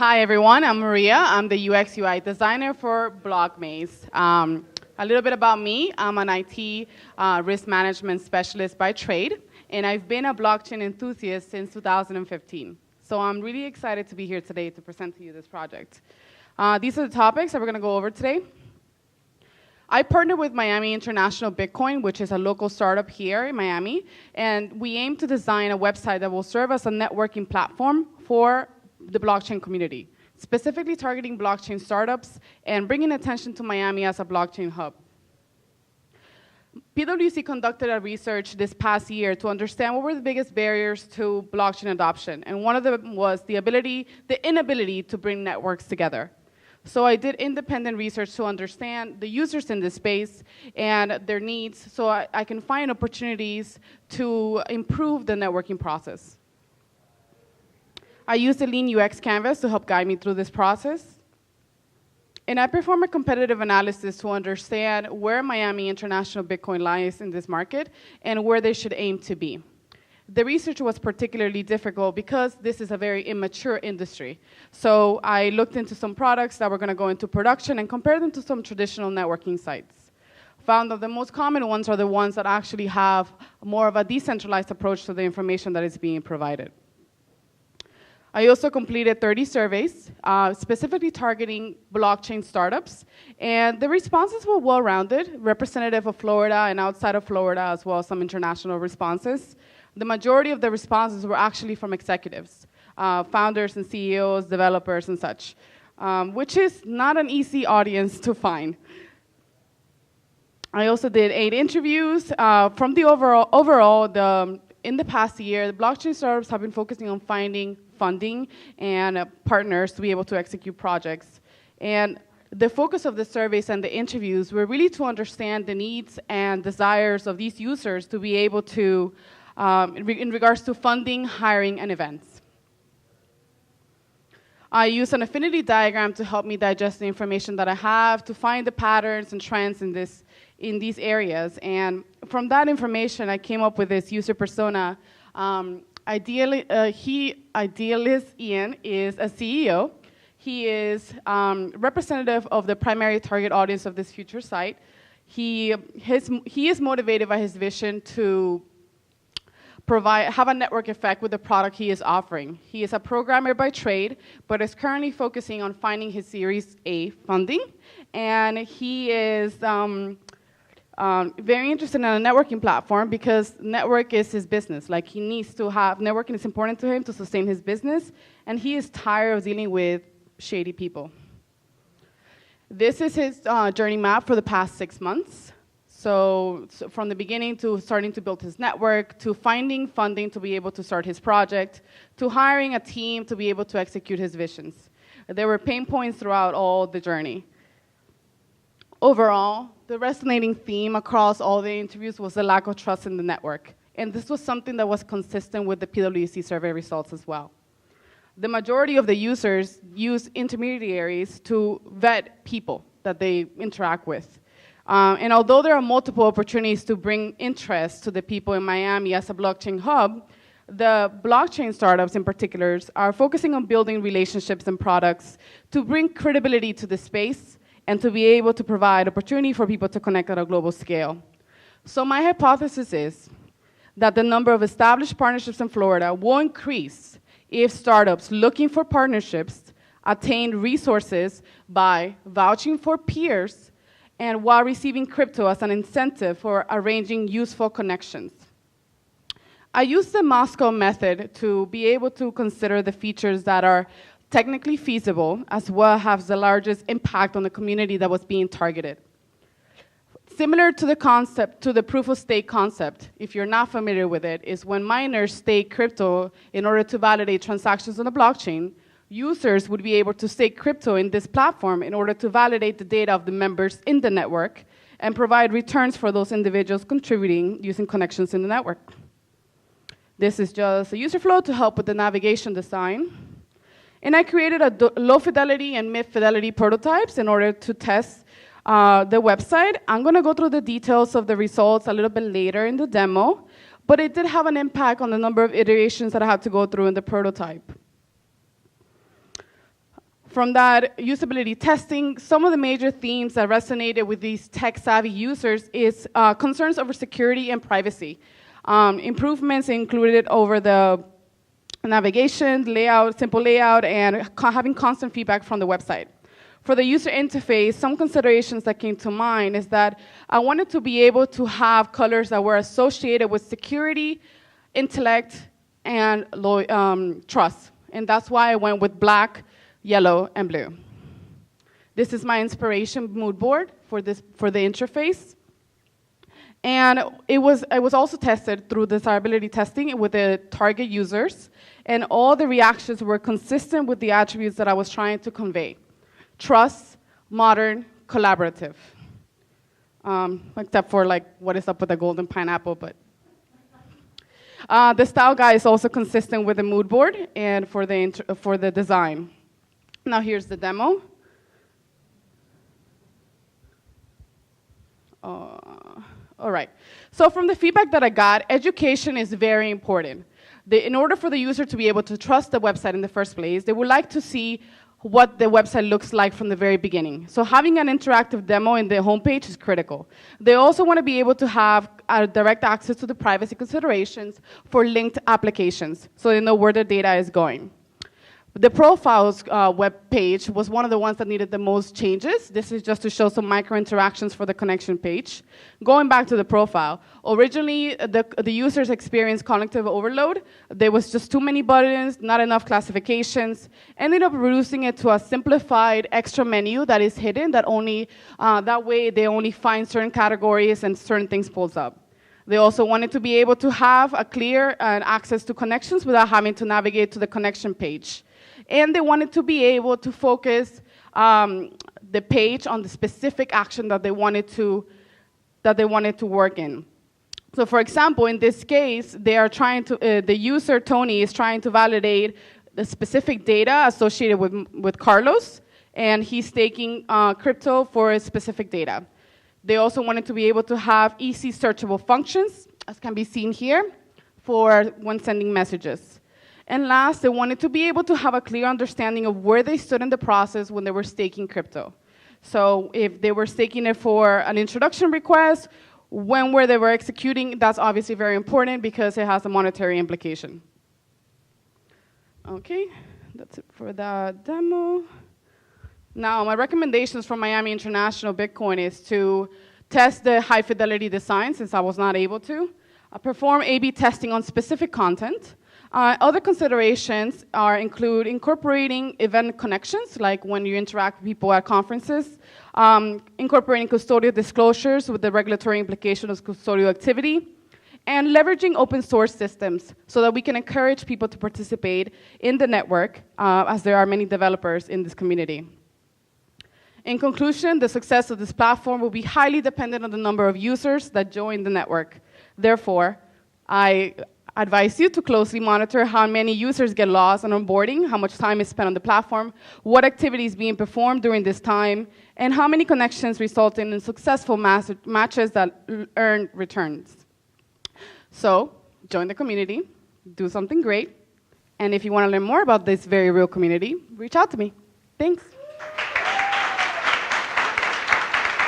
Hi, everyone. I'm Maria. I'm the UX UI designer for BlockMaze. A little bit about me. I'm an IT risk management specialist by trade, and I've been a blockchain enthusiast since 2015. So I'm really excited to be here today to present to you this project. These are the topics that we're going to go over today. I partnered with Miami International Bitcoin, which is a local startup here in Miami, and we aim to design a website that will serve as a networking platform for the blockchain community, specifically targeting blockchain startups and bringing attention to Miami as a blockchain hub. PwC conducted a research this past year to understand what were the biggest barriers to blockchain adoption, and one of them was the inability to bring networks together. So I did independent research to understand the users in this space and their needs so I can find opportunities to improve the networking process. I used a lean UX canvas to help guide me through this process. And I performed a competitive analysis to understand where Miami International Bitcoin lies in this market and where they should aim to be. The research was particularly difficult because this is a very immature industry. So I looked into some products that were going to go into production and compared them to some traditional networking sites. Found that the most common ones are the ones that actually have more of a decentralized approach to the information that is being provided. I also completed 30 surveys, specifically targeting blockchain startups, and the responses were well-rounded, representative of Florida and outside of Florida, as well as some international responses. The majority of the responses were actually from executives, founders and CEOs, developers, and such, which is not an easy audience to find. I also did 8 interviews. From the in the past year, the blockchain startups have been focusing on finding funding and partners to be able to execute projects. And the focus of the surveys and the interviews were really to understand the needs and desires of these users to be able to, in regards to funding, hiring, and events. I use an affinity diagram to help me digest the information that I have, to find the patterns and trends in these areas. And from that information, I came up with this user persona. Idealist Ian is a CEO. He is representative of the primary target audience of this future site. He is motivated by his vision to have a network effect with the product he is offering. He is a programmer by trade, but is currently focusing on finding his Series A funding. And he is very interested in a networking platform because network is his business. Like, he needs to have, networking is important to him to sustain his business, and he is tired of dealing with shady people. This is his journey map for the past 6 months. So from the beginning to starting to build his network, to finding funding to be able to start his project, to hiring a team to be able to execute his visions. There were pain points throughout all the journey. Overall, the resonating theme across all the interviews was the lack of trust in the network. And this was something that was consistent with the PwC survey results as well. The majority of the users use intermediaries to vet people that they interact with. And although there are multiple opportunities to bring interest to the people in Miami as a blockchain hub, the blockchain startups in particular are focusing on building relationships and products to bring credibility to the space and to be able to provide opportunity for people to connect at a global scale. So my hypothesis is that the number of established partnerships in Florida will increase if startups looking for partnerships attain resources by vouching for peers and while receiving crypto as an incentive for arranging useful connections. I used the Moscow method to be able to consider the features that are technically feasible, as well as the largest impact on the community that was being targeted. Similar to the proof of stake concept, if you're not familiar with it, is when miners stake crypto in order to validate transactions on the blockchain, users would be able to stake crypto in this platform in order to validate the data of the members in the network and provide returns for those individuals contributing using connections in the network. This is just a user flow to help with the navigation design. And I created a low fidelity and mid fidelity prototypes in order to test the website. I'm going to go through the details of the results a little bit later in the demo, but it did have an impact on the number of iterations that I had to go through in the prototype. From that usability testing, some of the major themes that resonated with these tech-savvy users is concerns over security and privacy. Improvements included over the navigation, layout, simple layout, and having constant feedback from the website. For the user interface, some considerations that came to mind is that I wanted to be able to have colors that were associated with security, intellect, and trust. And that's why I went with black, yellow, and blue. This is my inspiration mood board for the interface. And it was also tested through desirability testing with the target users, and all the reactions were consistent with the attributes that I was trying to convey. Trust, modern, collaborative. Except for like what is up with the golden pineapple, but. The style guide is also consistent with the mood board and for the design. Now here's the demo. All right. So from the feedback that I got, education is very important. In order for the user to be able to trust the website in the first place, they would like to see what the website looks like from the very beginning. So having an interactive demo in the homepage is critical. They also want to be able to have direct access to the privacy considerations for linked applications, so they know where the data is going. The profiles web page was one of the ones that needed the most changes. This is just to show some micro interactions for the connection page. Going back to the profile, originally the users experienced cognitive overload. There was just too many buttons, not enough classifications. Ended up reducing it to a simplified extra menu that is hidden, that way they only find certain categories and certain things pulls up. They also wanted to be able to have a clear access to connections without having to navigate to the connection page. And they wanted to be able to focus the page on the specific action that they wanted to work in. So for example, in this case, they are trying to, the user, Tony, is trying to validate the specific data associated with Carlos, and he's staking crypto for specific data. They also wanted to be able to have easy searchable functions, as can be seen here, for when sending messages. And last, they wanted to be able to have a clear understanding of where they stood in the process when they were staking crypto. So if they were staking it for an introduction request, where they were executing, that's obviously very important because it has a monetary implication. Okay, that's it for the demo. Now, my recommendations from Miami International Bitcoin is to test the high fidelity design, since I was not able to, perform A/B testing on specific content. Other considerations include incorporating event connections, like when you interact with people at conferences, incorporating custodial disclosures with the regulatory implication of custodial activity, and leveraging open source systems so that we can encourage people to participate in the network, as there are many developers in this community. In conclusion, the success of this platform will be highly dependent on the number of users that join the network. Therefore, I advise you to closely monitor how many users get lost on onboarding, how much time is spent on the platform, what activities being performed during this time, and how many connections result in successful matches that earn returns. So, join the community, do something great, and if you want to learn more about this very real community, reach out to me. Thanks.